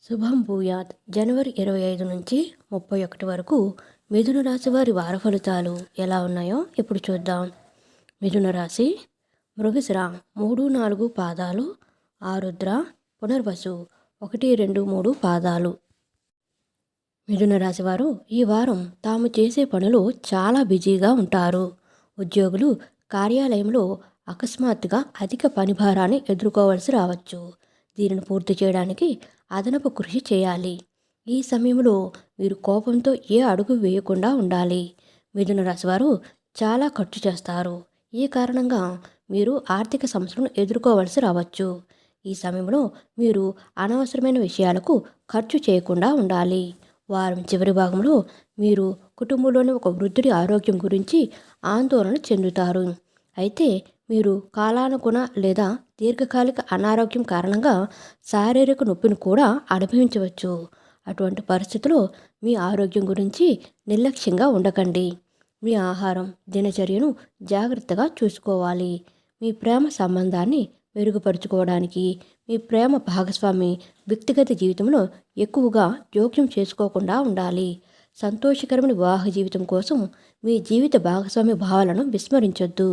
శుభం భూయాత్. జనవరి 25 నుంచి 31 వరకు మిథున రాశి వారి వార ఫలితాలు ఎలా ఉన్నాయో ఇప్పుడు చూద్దాం. మిథున రాశి మృగశిర 3-4 పాదాలు, ఆరుద్ర, పునర్వసు 1-2-3 పాదాలు. మిథున రాశి వారు ఈ వారం తాము చేసే పనులు చాలా బిజీగా ఉంటారు. ఉద్యోగులు కార్యాలయంలో అకస్మాత్తుగా అధిక పనిభారాన్ని ఎదుర్కోవాల్సి రావచ్చు. దీనిని పూర్తి చేయడానికి అదనపు కృషి చేయాలి. ఈ సమయంలో మీరు కోపంతో ఏ అడుగు వేయకుండా ఉండాలి. మిథున రాశి వారు చాలా ఖర్చు చేస్తారు. ఈ కారణంగా మీరు ఆర్థిక సమస్యలను ఎదుర్కోవాల్సి రావచ్చు. ఈ సమయంలో మీరు అనవసరమైన విషయాలకు ఖర్చు చేయకుండా ఉండాలి. వారం చివరి భాగంలో మీరు కుటుంబంలోని ఒక వృద్ధుడి ఆరోగ్యం గురించి ఆందోళన చెందుతారు. అయితే మీరు కాలానుగుణ లేదా దీర్ఘకాలిక అనారోగ్యం కారణంగా శారీరక నొప్పిని కూడా అనుభవించవచ్చు. అటువంటి పరిస్థితుల్లో మీ ఆరోగ్యం గురించి నిర్లక్ష్యంగా ఉండకండి. మీ ఆహారం, దినచర్యను జాగ్రత్తగా చూసుకోవాలి. మీ ప్రేమ సంబంధాన్ని మెరుగుపరుచుకోవడానికి మీ ప్రేమ భాగస్వామి వ్యక్తిగత జీవితంలో ఎక్కువగా జోక్యం చేసుకోకుండా ఉండాలి. సంతోషకరమైన వివాహ జీవితం కోసం మీ జీవిత భాగస్వామి భావాలను విస్మరించొద్దు.